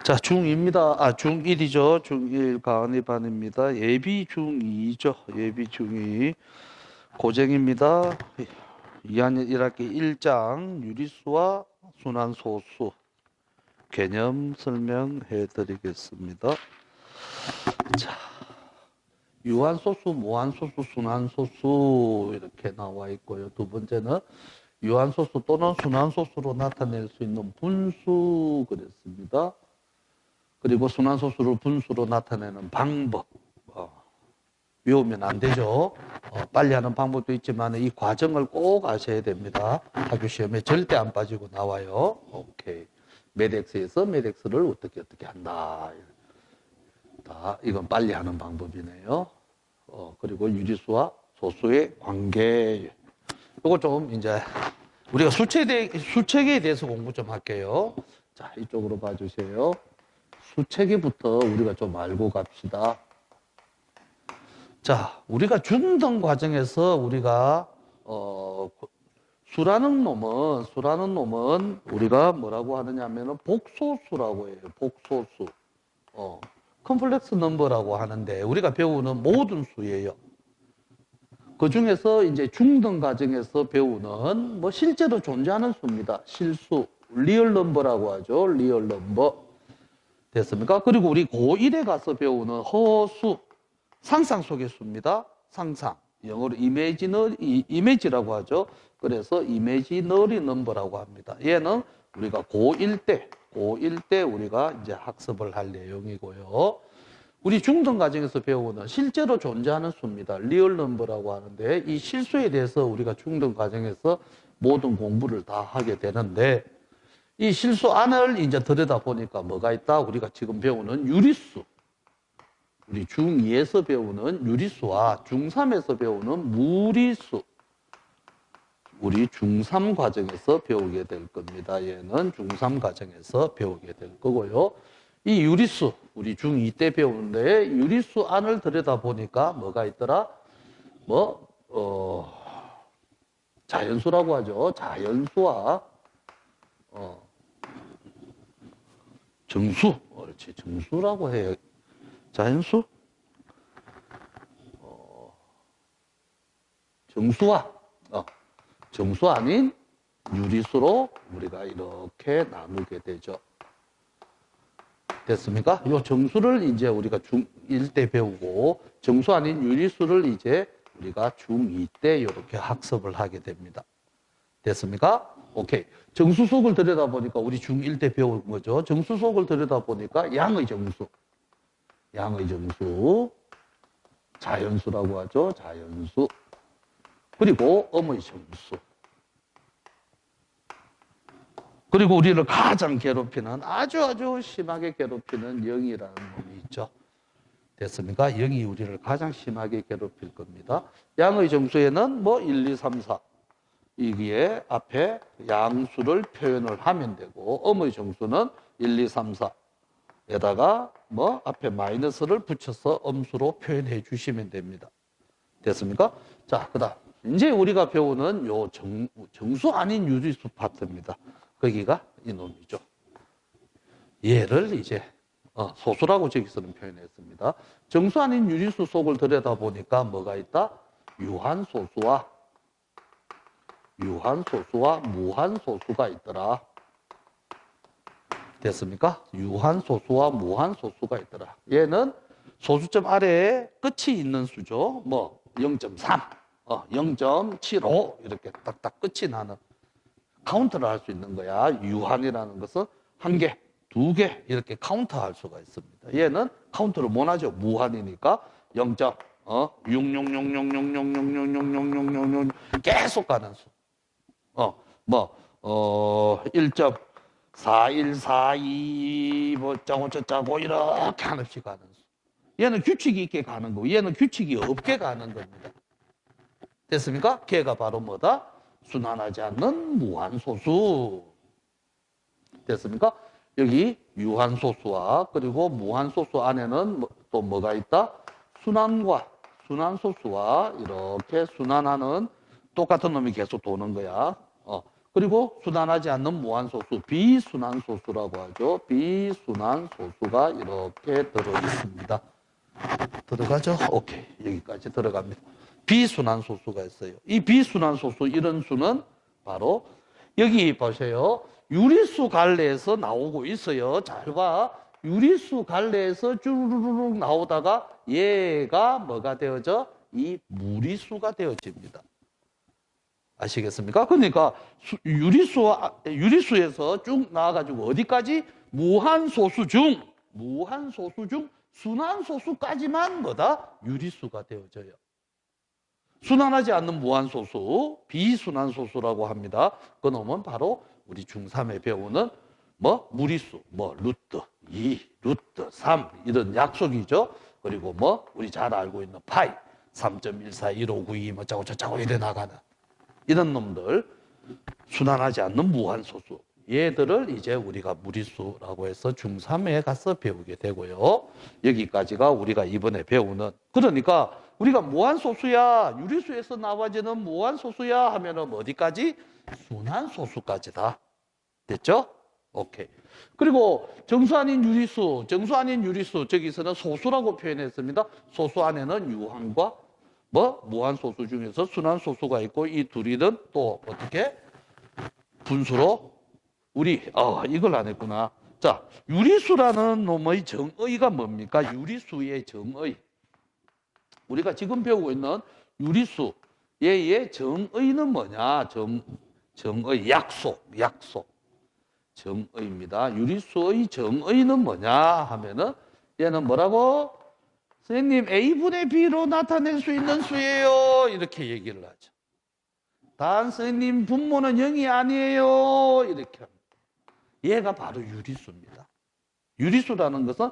자, 중2입니다. 아, 중1이죠. 중1 강의반입니다. 예비 중2죠. 예비 중2. 고쟁입니다. 2학년 1학기 1장 유리수와 순환소수 개념 설명해 드리겠습니다. 자, 유한소수, 무한소수, 순환소수 이렇게 나와 있고요. 두 번째는 유한소수 또는 순환소수로 나타낼 수 있는 분수 그랬습니다. 그리고 순환소수를 분수로 나타내는 방법. 외우면 안 되죠. 빨리 하는 방법도 있지만 이 과정을 꼭 아셔야 됩니다. 학교 시험에 절대 안 빠지고 나와요. 오케이. 매덱스에서 매덱스를 어떻게 한다. 이건 빨리 하는 방법이네요. 그리고 유리수와 소수의 관계. 이거 좀 이제 우리가 수체계에 대해서 공부 좀 할게요. 자, 이쪽으로 봐주세요. 수체계부터 우리가 좀 알고 갑시다. 자, 우리가 중등 과정에서 우리가 수라는 놈은 우리가 뭐라고 하느냐면은 복소수라고 해요. 복소수. 컴플렉스 넘버라고 하는데 우리가 배우는 모든 수예요. 그 중에서 이제 중등 과정에서 배우는 뭐 실제로 존재하는 수입니다. 실수, 리얼 넘버라고 하죠. 리얼 넘버. 됐습니까? 그리고 우리 고1에 가서 배우는 허수, 상상 속의 수입니다. 상상. 영어로 이미지라고 하죠. 그래서 이미지너리 넘버라고 합니다. 얘는 우리가 고1 때 우리가 이제 학습을 할 내용이고요. 우리 중등 과정에서 배우는 실제로 존재하는 수입니다. 리얼 넘버라고 하는데 이 실수에 대해서 우리가 중등 과정에서 모든 공부를 다 하게 되는데 이 실수 안을 이제 들여다보니까 뭐가 있다? 우리가 지금 배우는 유리수. 우리 중2에서 배우는 유리수와 중3에서 배우는 무리수. 우리 중3 과정에서 배우게 될 겁니다. 얘는 중3 과정에서 배우게 될 거고요. 이 유리수, 우리 중2 때 배우는데 유리수 안을 들여다보니까 뭐가 있더라? 자연수라고 하죠. 자연수와 정수. 그렇지. 정수라고 해요. 자연수? 정수 아닌 유리수로 우리가 이렇게 나누게 되죠. 됐습니까? 이 정수를 이제 우리가 중1 때 배우고 정수 아닌 유리수를 이제 우리가 중2 때 이렇게 학습을 하게 됩니다. 됐습니까? 오케이. 정수 속을 들여다보니까 우리 중1 때 배운 거죠. 정수 속을 들여다보니까 양의 정수. 자연수라고 하죠. 자연수. 그리고 음의 정수. 그리고 우리를 가장 괴롭히는 아주 심하게 괴롭히는 0이라는 놈이 있죠. 됐습니까? 0이 우리를 가장 심하게 괴롭힐 겁니다. 양의 정수에는 1, 2, 3, 4 이기에 앞에 양수를 표현을 하면 되고 음의 정수는 1, 2, 3, 4에다가 앞에 마이너스를 붙여서 음수로 표현해 주시면 됩니다. 됐습니까? 자, 그 다음 이제 우리가 배우는 요 정수 아닌 유리수 파트입니다. 거기가 이놈이죠. 얘를 이제 소수라고 저기서는 표현했습니다. 정수 아닌 유리수 속을 들여다보니까 뭐가 있다? 유한소수와 무한소수가 있더라. 됐습니까? 유한소수와 무한소수가 있더라. 얘는 소수점 아래에 끝이 있는 수죠. 0.3, 0.75 이렇게 딱딱 끝이 나는 카운트를 할 수 있는 거야. 유한이라는 것은 한 개, 두 개 이렇게 카운트할 수가 있습니다. 얘는 카운트를 못 하죠. 무한이니까 0.000000000000000 계속 가는 수. 1.4142 짜고 이렇게 한없이 가는 수. 얘는 규칙이 있게 가는 거고 얘는 규칙이 없게 가는 겁니다. 됐습니까? 걔가 바로 뭐다? 순환하지 않는 무한소수. 됐습니까? 여기 유한소수와 그리고 무한소수 안에는 또 뭐가 있다? 순환소수와 이렇게 순환하는 똑같은 놈이 계속 도는 거야. 그리고 순환하지 않는 무한소수, 비순환소수라고 하죠. 비순환소수가 이렇게 들어있습니다. 들어가죠? 오케이. 여기까지 들어갑니다. 비순환소수가 있어요. 이 비순환소수 이런 수는 바로 여기 보세요. 유리수 갈래에서 나오고 있어요. 잘 봐. 유리수 갈래에서 쭈르륵 나오다가 얘가 뭐가 되어져? 이 무리수가 되어집니다. 아시겠습니까? 그러니까 유리수에서 쭉 나와가지고 어디까지? 무한소수 중 순환소수까지만 뭐다? 유리수가 되어져요. 순환하지 않는 무한소수, 비순환소수라고 합니다. 그놈은 바로 우리 중3에 배우는 뭐 무리수, 뭐 루트 2, 루트 3 이런 약속이죠. 그리고 뭐 우리 잘 알고 있는 파이 3.141592 뭐 짜고짜고 이래 나가는 이런 놈들 순환하지 않는 무한소수 얘들을 이제 우리가 무리수라고 해서 중3에 가서 배우게 되고요. 여기까지가 우리가 이번에 배우는 그러니까 우리가 무한소수야 유리수에서 나와지는 무한소수야 하면은 어디까지? 순환소수까지다. 됐죠? 오케이. 그리고 정수 아닌 유리수 저기서는 소수라고 표현했습니다. 소수 안에는 유한과 뭐 무한소수 중에서 순환소수가 있고 이 둘이는 또 어떻게? 분수로 우리 이걸 안 했구나. 자, 유리수라는 놈의 정의가 뭡니까? 유리수의 정의. 우리가 지금 배우고 있는 유리수 얘의 정의는 뭐냐? 정의 약속. 정의입니다. 유리수의 정의는 뭐냐 하면은 얘는 뭐라고? 선생님 A분의 B로 나타낼 수 있는 수예요. 이렇게 얘기를 하죠. 단 선생님 분모는 0이 아니에요. 이렇게 합니다. 얘가 바로 유리수입니다. 유리수라는 것은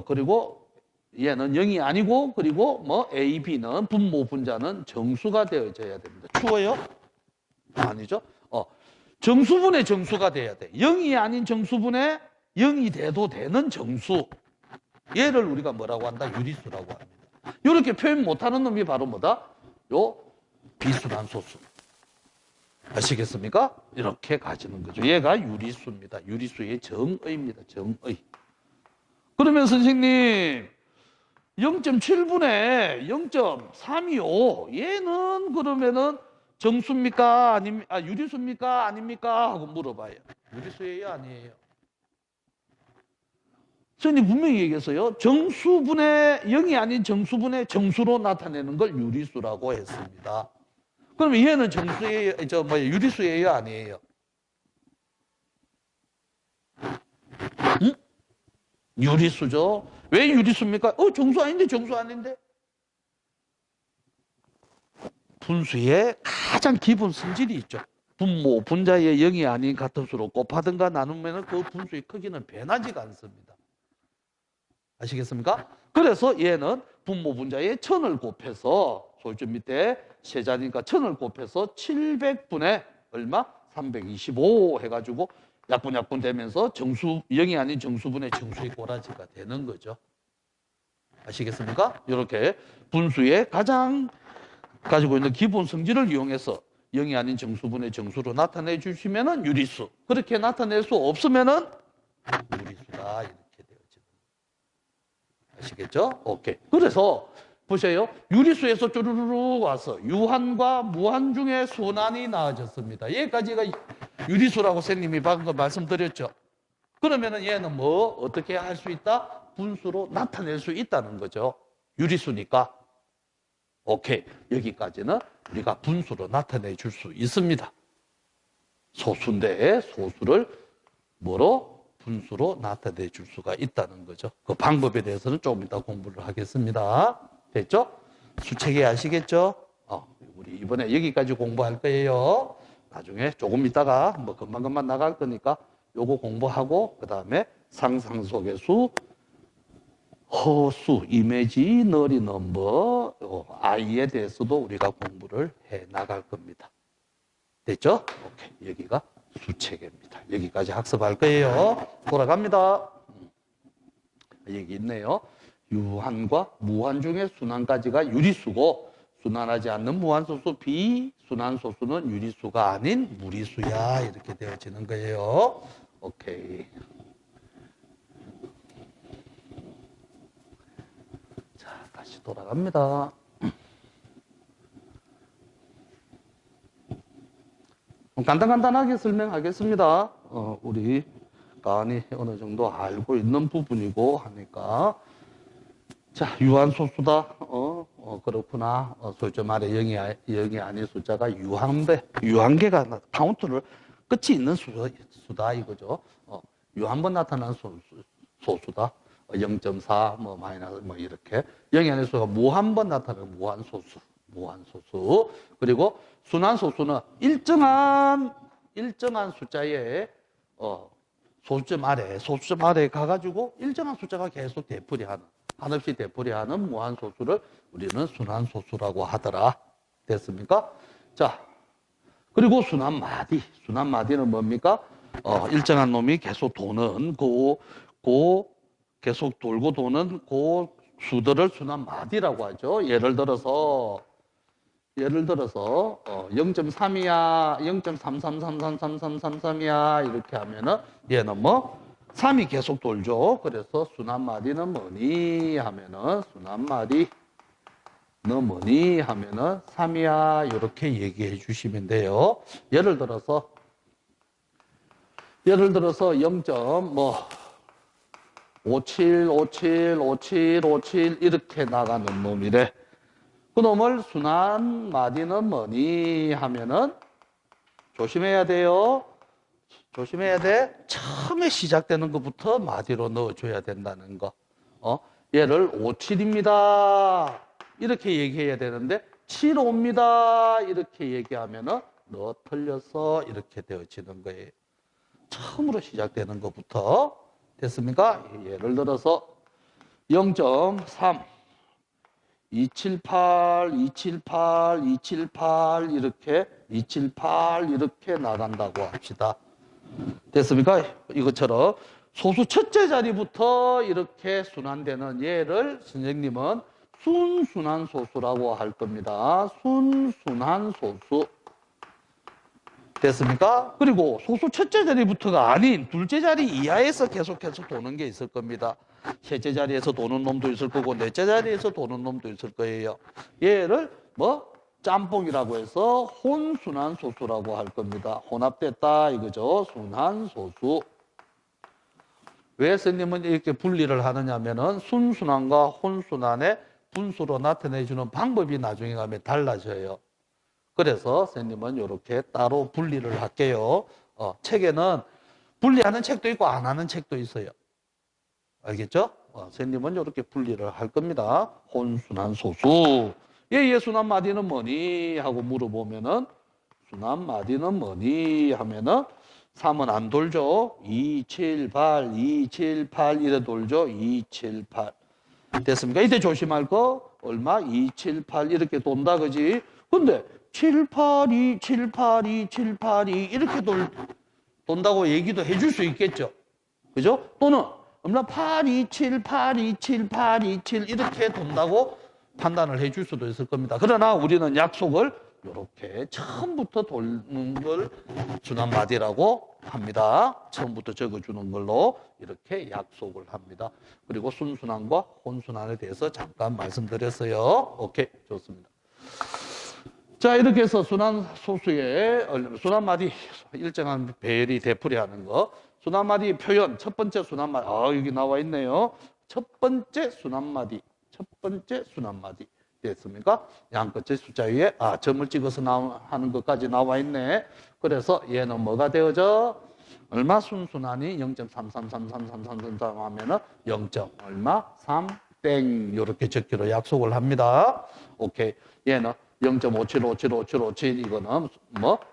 그리고 얘는 0이 아니고 그리고 뭐 A, B는 분모 분자는 정수가 되어져야 됩니다. 추워요? 아니죠? 정수분의 정수가 돼야 돼. 0이 아닌 정수분의 0이 돼도 되는 정수. 얘를 우리가 뭐라고 한다? 유리수라고 합니다. 이렇게 표현 못하는 놈이 바로 뭐다? 요 비순환소수. 아시겠습니까? 이렇게 가지는 거죠. 얘가 유리수입니다. 유리수의 정의입니다. 정의. 그러면 선생님 0.7분의 0.325 얘는 그러면은 정수입니까? 유리수입니까? 아닙니까? 하고 물어봐요. 유리수예요? 아니에요? 선생님 분명히 얘기했어요. 정수분의 0이 아닌 정수분의 정수로 나타내는 걸 유리수라고 했습니다. 그러면 얘는 정수예요? 유리수예요? 아니에요? 응? 유리수죠. 왜 유리수입니까? 정수 아닌데 정수 아닌데? 분수의 가장 기본 성질이 있죠. 분모, 분자의 0이 아닌 같은 수로 곱하든가 나누면 그 분수의 크기는 변하지가 않습니다. 아시겠습니까? 그래서 얘는 분모 분자의 1000을 곱해서 솔줄 밑에 세 자리니까 1000을 곱해서 700분의 얼마? 325 해가지고 약분약분 되면서 0이 아닌 정수분의 정수의 꼬라지가 되는 거죠. 아시겠습니까? 이렇게 분수의 가장 가지고 있는 기본 성질을 이용해서 0이 아닌 정수분의 정수로 나타내 주시면은 유리수. 그렇게 나타낼 수 없으면은 무리수다. 이렇게 되어집니다. 아시겠죠? 오케이. 그래서 보세요. 유리수에서 쭈루루룩 와서 유한과 무한 중에 순환이 나와졌습니다. 여기까지가 유리수라고 선생님이 방금 말씀드렸죠. 그러면은 얘는 어떻게 할 수 있다? 분수로 나타낼 수 있다는 거죠. 유리수니까. 오케이. 여기까지는 우리가 분수로 나타내 줄 수 있습니다. 소수인데 소수를 분수로 나타내 줄 수가 있다는 거죠. 그 방법에 대해서는 조금 이따 공부를 하겠습니다. 됐죠? 수체계 아시겠죠? 우리 이번에 여기까지 공부할 거예요. 나중에 조금 있다가 금방금방 나갈 거니까 요거 공부하고 그 다음에 상상속의 수, 허수, 이미지너리 넘버, I에 대해서도 우리가 공부를 해 나갈 겁니다. 됐죠? 오케이. 여기가 수체계입니다. 여기까지 학습할 거예요. 돌아갑니다. 여기 있네요. 유한과 무한 중에 순환까지가 유리수고 순환하지 않는 무한소수, 비순환소수는 유리수가 아닌 무리수야. 이렇게 되어지는 거예요. 오케이. 자, 다시 돌아갑니다. 간단하게 설명하겠습니다. 우리 간이 어느 정도 알고 있는 부분이고 하니까. 자, 유한소수다. 그렇구나. 솔직히 말해 0이 아닌 숫자가 유한계가 카운트를 끝이 있는 수다 이거죠. 유한번 나타난 소수다. 0.4, 마이너스, 이렇게. 0이 아닌 수가 무한번 나타나는 무한소수. 그리고 순환소수는 일정한 숫자의, 소수점 아래에 가가지고 일정한 숫자가 계속 한없이 되풀이하는 무한소수를 우리는 순환소수라고 하더라. 됐습니까? 자, 그리고 순환마디는 뭡니까? 일정한 놈이 계속 도는, 계속 돌고 도는 그 수들을 순환마디라고 하죠. 예를 들어서 0.3이야, 0.33333333이야 이렇게 하면은 얘는 3이 계속 돌죠. 그래서 순환마디는 뭐니 하면은 3이야 이렇게 얘기해 주시면 돼요. 예를 들어서 0.57 이렇게 나가는 놈이래. 그 놈을 순환마디는 뭐니 하면은 조심해야 돼. 처음에 시작되는 것부터 마디로 넣어줘야 된다는 거. 얘를 57입니다. 이렇게 얘기해야 되는데 75입니다. 이렇게 얘기하면은 너 틀렸어. 이렇게 되어지는 거예요. 처음으로 시작되는 것부터. 됐습니까? 예를 들어서 0.3 278 이렇게 나간다고 합시다. 됐습니까? 이것처럼 소수 첫째 자리부터 이렇게 순환되는 얘를 선생님은 순순환소수라고 할 겁니다. 순순환소수. 됐습니까? 그리고 소수 첫째 자리부터가 아닌 둘째 자리 이하에서 계속해서 도는 게 있을 겁니다. 셋째 자리에서 도는 놈도 있을 거고 넷째 자리에서 도는 놈도 있을 거예요. 얘를 짬뽕이라고 해서 혼순환소수라고 할 겁니다. 혼합됐다 이거죠. 순환소수. 왜 선생님은 이렇게 분리를 하느냐면은 순순환과 혼순환의 분수로 나타내주는 방법이 나중에 가면 달라져요. 그래서 선생님은 이렇게 따로 분리를 할게요. 책에는 분리하는 책도 있고 안 하는 책도 있어요. 알겠죠? 선생님은 이렇게 분리를 할 겁니다. 혼순환소수. 얘 순환마디는 뭐니? 하고 물어보면은 순환마디는 뭐니? 하면은 3은 안 돌죠. 278 이래 돌죠. 278. 됐습니까? 이때 조심할 거 얼마? 278 이렇게 돈다 그지? 근데 782 이렇게 돈다고 얘기도 해줄 수 있겠죠. 그죠? 또는 얼마 827 이렇게 돈다고 판단을 해줄 수도 있을 겁니다. 그러나 우리는 약속을 이렇게 처음부터 돌는 걸 순환마디라고 합니다. 처음부터 적어주는 걸로 이렇게 약속을 합니다. 그리고 순순환과 혼순환에 대해서 잠깐 말씀드렸어요. 오케이, 좋습니다. 자, 이렇게 해서 순환마디 일정한 배열이 되풀이하는 거. 순환마디 표현, 첫 번째 순환마디. 여기 나와 있네요. 첫 번째 순환마디. 됐습니까? 양끝의 숫자 위에 점을 찍어서 하는 것까지 나와 있네. 그래서 얘는 뭐가 되어져? 얼마 순순환이 0.333333 하면은 0. 얼마? 3 땡. 이렇게 적기로 약속을 합니다. 오케이. 얘는 0.57 이거는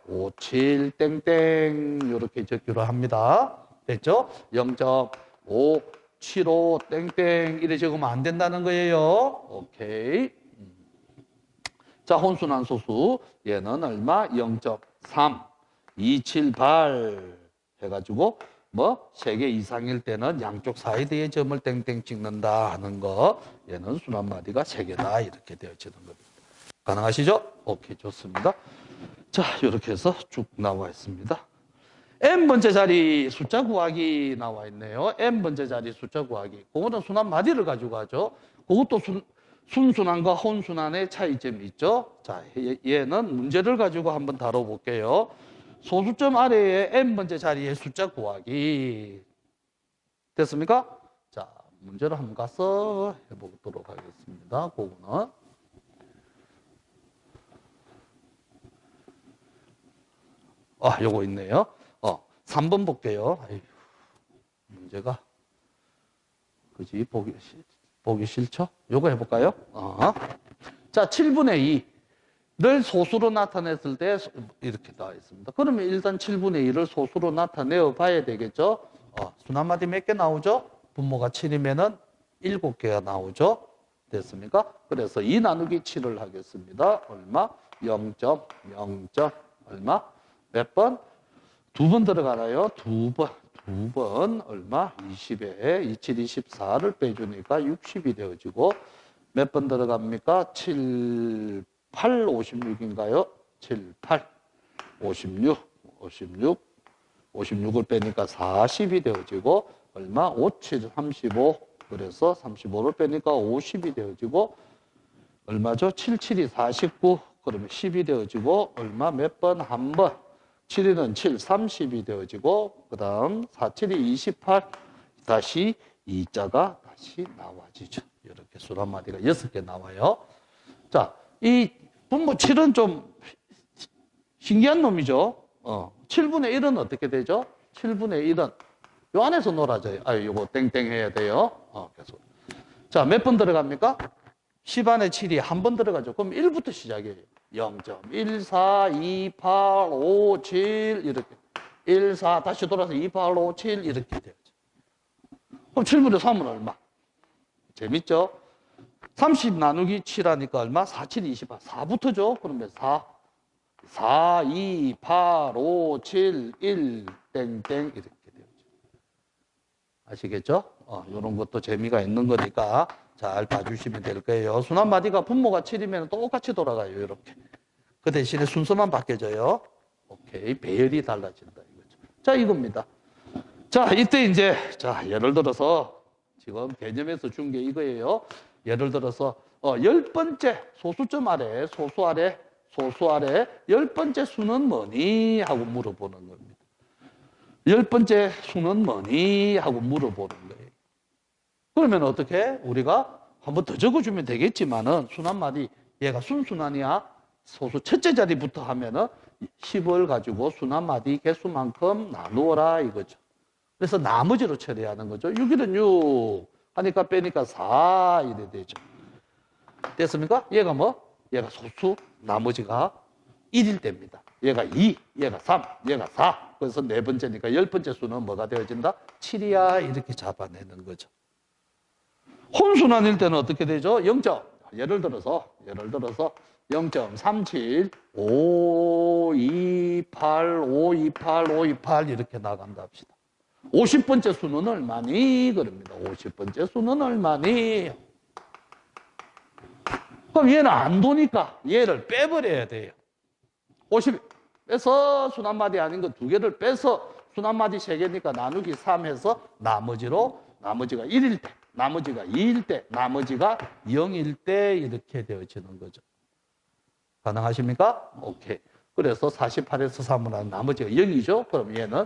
57 땡땡 이렇게 적기로 합니다. 됐죠? 0.575 땡땡 이래 적으면 안 된다는 거예요. 오케이. 자, 혼순환소수 얘는 얼마? 0.3 278 해가지고 3개 이상일 때는 양쪽 사이드에 점을 땡땡 찍는다 하는 거. 얘는 순환마디가 3개다 이렇게 되어지는 겁니다. 가능하시죠? 오케이, 좋습니다. 자, 이렇게 해서 쭉 나와 있습니다. n번째 자리 숫자 구하기 나와 있네요. n번째 자리 숫자 구하기. 그거는 순환 마디를 가지고 하죠. 그것도 순순환과 혼순환의 차이점이 있죠. 자, 얘는 문제를 가지고 한번 다뤄볼게요. 소수점 아래에 n번째 자리의 숫자 구하기. 됐습니까? 자, 문제를 한번 가서 해보도록 하겠습니다. 그거는. 요거 있네요. 3번 볼게요. 아유, 문제가, 그지? 보기 싫죠? 요거 해볼까요? 자, 7분의 2를 소수로 나타냈을 때 이렇게 나와 있습니다. 그러면 일단 7분의 2를 소수로 나타내어 봐야 되겠죠? 순환마디 몇 개 나오죠? 분모가 7이면은 7개가 나오죠? 됐습니까? 그래서 2 나누기 7을 하겠습니다. 얼마? 0.0. 얼마? 몇 번? 2번 들어가나요? 2번. 2번 얼마? 20에 27, 24를 빼주니까 60이 되어지고 몇 번 들어갑니까? 7, 8, 56인가요? 7, 8, 56, 56을 빼니까 40이 되어지고 얼마? 5, 7, 35. 그래서 35를 빼니까 50이 되어지고 얼마죠? 7, 7이 49. 그러면 10이 되어지고 얼마? 몇 번? 한 번. 7은 7, 30이 되어지고 그 다음 4, 7이 28. 다시 2자가 다시 나와지죠. 이렇게 수란마디가 6개 나와요. 자, 이 분모 7은 좀 신기한 놈이죠. 7분의 1은 어떻게 되죠? 7분의 1은 요 안에서 놀아져요. 요거 땡땡 해야 돼요. 계속. 자, 몇 번 들어갑니까? 10 안에 7이 한 번 들어가죠. 그럼 1부터 시작이에요. 0.142857 이렇게 14 다시 돌아서 2857 이렇게 되죠. 그럼 7분의 3은 얼마? 재밌죠? 30 나누기 7 하니까 얼마? 4, 7, 28. 4부터죠? 그러면 4, 4, 2, 8, 5, 7, 1, 땡땡 이렇게 되죠. 아시겠죠? 이런 것도 재미가 있는 거니까 잘 봐주시면 될 거예요. 순환마디가 분모가 7이면 똑같이 돌아가요. 이렇게. 그 대신에 순서만 바뀌어져요. 오케이. 배열이 달라진다. 이거죠. 자, 이겁니다. 자, 이때 이제, 자, 예를 들어서 지금 개념에서 준 게 이거예요. 예를 들어서, 10번째 소수점 아래, 소수 아래, 10번째 수는 뭐니? 하고 물어보는 겁니다. 10번째 수는 뭐니? 하고 물어보는 거예요. 그러면 어떻게? 우리가 한번 더 적어주면 되겠지만은 순환마디 얘가 순순환이야. 소수 첫째 자리부터 하면은 10을 가지고 순환마디 개수만큼 나누어라 이거죠. 그래서 나머지로 처리하는 거죠. 6일은 6 하니까 빼니까 4 이래 되죠. 됐습니까? 얘가 뭐? 얘가 소수 나머지가 1일 때입니다. 얘가 2, 얘가 3, 얘가 4. 그래서 네 번째니까 10번째 수는 뭐가 되어진다? 7이야 이렇게 잡아내는 거죠. 혼순환일 때는 어떻게 되죠? 0점. 예를 들어서 0.37, 528, 528, 528 이렇게 나간다 합시다. 50번째 수는 얼마니? 그럽니다. 50번째 수는 얼마니? 그럼 얘는 안 도니까 얘를 빼버려야 돼요. 50 빼서 순환마디 아닌 거 2개를 빼서 순환마디 3개니까 나누기 3 해서 나머지가 1일 때, 나머지가 2일 때, 나머지가 0일 때 이렇게 되어지는 거죠. 가능하십니까? 오케이. 그래서 48에서 3을 하는 나머지가 0이죠. 그럼 얘는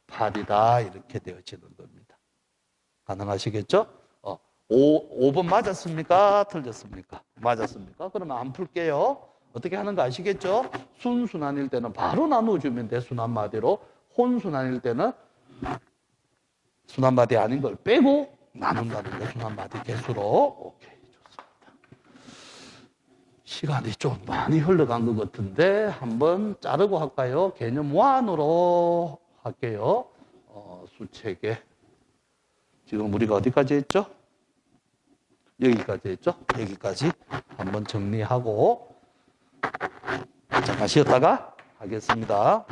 8이다 이렇게 되어지는 겁니다. 가능하시겠죠? 5번 맞았습니까? 틀렸습니까? 맞았습니까? 그러면 안 풀게요. 어떻게 하는 거 아시겠죠? 순순환일 때는 바로 나눠주면 돼. 순환마디로. 혼순환일 때는 순환마디 아닌 걸 빼고 나눈다는 거. 순환마디 개수로. 오케이. 좋습니다. 시간이 좀 많이 흘러간 것 같은데 한번 자르고 할까요? 개념 1으로 할게요. 수체계. 지금 우리가 어디까지 했죠? 여기까지 했죠? 여기까지 한번 정리하고 잠깐 쉬었다가 하겠습니다.